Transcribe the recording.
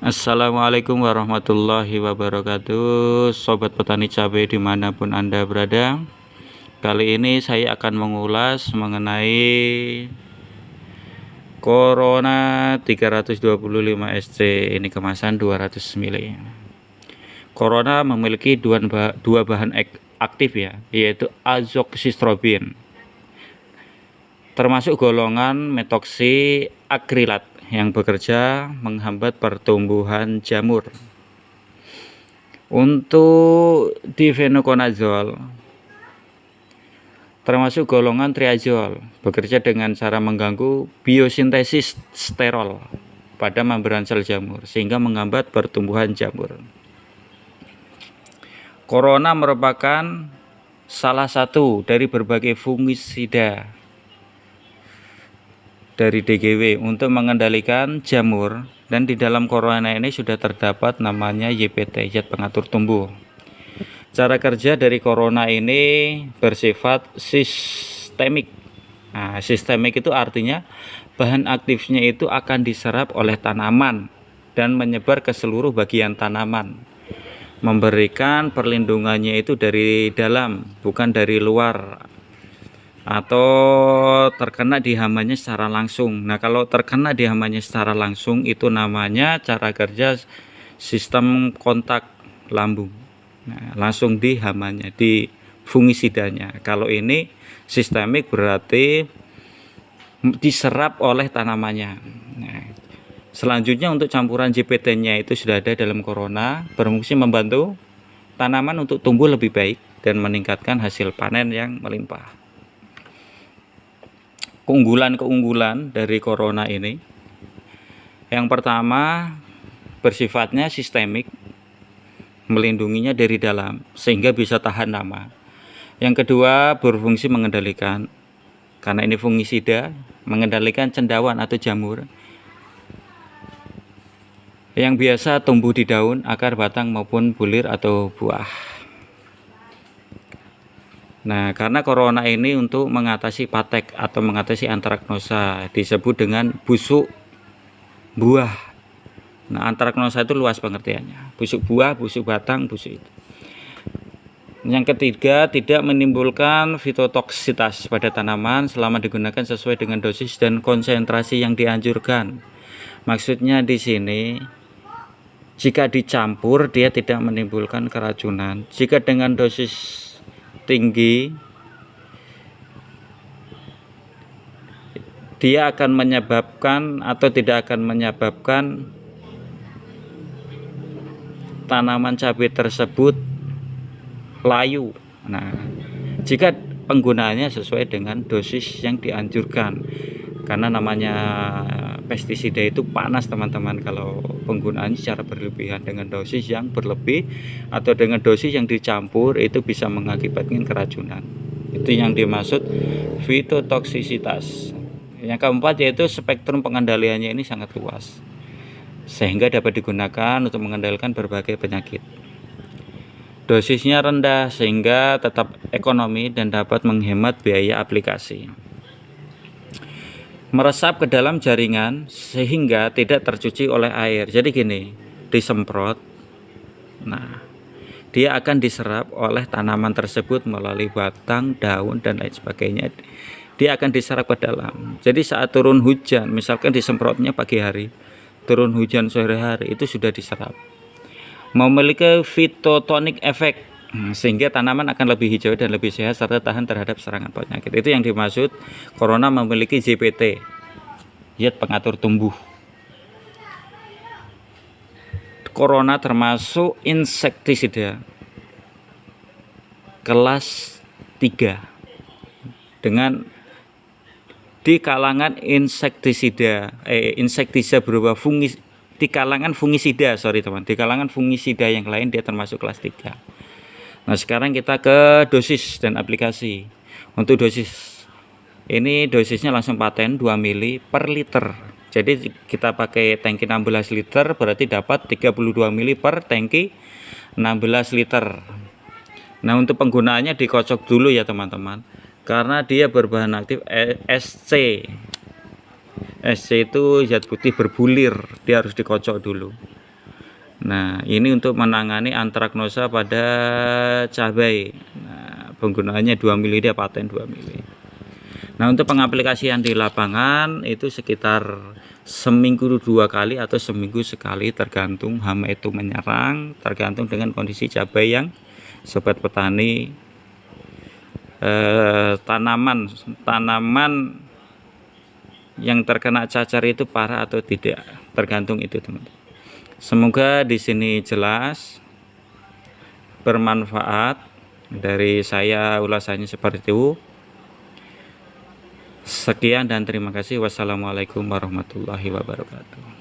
Assalamualaikum warahmatullahi wabarakatuh, Sobat Petani Cabai dimanapun Anda berada. Kali ini saya akan mengulas mengenai Corona 325 SC. Ini kemasan 200 ml. Corona memiliki dua bahan aktif ya, yaitu azoxystrobin, termasuk golongan metoksiakrilat yang bekerja menghambat pertumbuhan jamur. Untuk difenokonazol termasuk golongan triazol, bekerja dengan cara mengganggu biosintesis sterol pada membran sel jamur sehingga menghambat pertumbuhan jamur. Corona merupakan salah satu dari berbagai fungisida dari DGW untuk mengendalikan jamur, dan di dalam corona ini sudah terdapat namanya YPT, zat pengatur tumbuh. Cara kerja dari corona ini bersifat sistemik. Nah, sistemik itu artinya bahan aktifnya itu akan diserap oleh tanaman dan menyebar ke seluruh bagian tanaman, memberikan perlindungannya itu dari dalam, bukan dari luar, atau terkena di hambanya secara langsung. Nah, kalau terkena di hambanya secara langsung itu namanya cara kerja sistem kontak lambung. Nah, langsung di hambanya, di fungisidanya. Kalau ini sistemik berarti diserap oleh tanamannya. Nah, selanjutnya untuk campuran JPT-nya itu sudah ada dalam corona, berfungsi membantu tanaman untuk tumbuh lebih baik dan meningkatkan hasil panen yang melimpah. Keunggulan dari corona ini, yang pertama bersifatnya sistemik, melindunginya dari dalam sehingga bisa tahan lama. Yang kedua berfungsi mengendalikan, karena ini fungisida, mengendalikan cendawan atau jamur yang biasa tumbuh di daun, akar, batang maupun bulir atau buah. Nah, karena corona ini untuk mengatasi patek atau mengatasi antraknosa, disebut dengan busuk buah. Nah, antraknosa itu luas pengertiannya, busuk buah, busuk batang, busuk itu. Yang ketiga, tidak menimbulkan fitotoksitas pada tanaman selama digunakan sesuai dengan dosis dan konsentrasi yang dianjurkan. Maksudnya di sini, jika dicampur dia tidak menimbulkan keracunan. Jika dengan dosis tinggi dia akan menyebabkan atau tidak akan menyebabkan tanaman cabai tersebut layu. Nah, jika penggunaannya sesuai dengan dosis yang dianjurkan, karena namanya pestisida itu panas teman-teman. Kalau penggunaan secara berlebihan dengan dosis yang berlebih atau dengan dosis yang dicampur itu bisa mengakibatkan keracunan. Itu yang dimaksud fitotoksisitas. Yang keempat yaitu spektrum pengendaliannya ini sangat luas sehingga dapat digunakan untuk mengendalikan berbagai penyakit. Dosisnya rendah sehingga tetap ekonomi dan dapat menghemat biaya aplikasi. Meresap ke dalam jaringan sehingga tidak tercuci oleh air. Jadi gini, disemprot, nah dia akan diserap oleh tanaman tersebut melalui batang, daun, dan lain sebagainya. Dia akan diserap ke dalam. Jadi saat turun hujan, misalkan disemprotnya pagi hari, turun hujan sore hari, itu sudah diserap. Memiliki fitotonik efek, sehingga tanaman akan lebih hijau dan lebih sehat serta tahan terhadap serangan penyakit. Itu yang dimaksud corona memiliki JPT, zat pengatur tumbuh. Corona termasuk insektisida kelas 3 dengan di kalangan insektisida berupa di kalangan fungisida yang lain dia termasuk kelas 3. Nah, sekarang kita ke dosis dan aplikasi. Untuk dosis ini, dosisnya langsung paten 2 ml per liter. Jadi kita pakai tangki 16 liter berarti dapat 32 ml per tangki 16 liter. Nah, untuk penggunaannya dikocok dulu ya teman-teman, karena dia berbahan aktif SC itu zat putih berbulir, dia harus dikocok dulu. Nah, ini untuk menangani antraknosa pada cabai. Nah, penggunaannya 2 mili, dia paten 2 mili. Nah, untuk pengaplikasian di lapangan itu sekitar seminggu 2 kali atau seminggu sekali, tergantung hama itu menyerang, tergantung dengan kondisi cabai yang sobat petani tanaman yang terkena cacar itu parah atau tidak, tergantung itu teman-teman. Semoga di sini jelas, bermanfaat. Dari saya ulasannya seperti itu. Sekian dan terima kasih. Wassalamualaikum warahmatullahi wabarakatuh.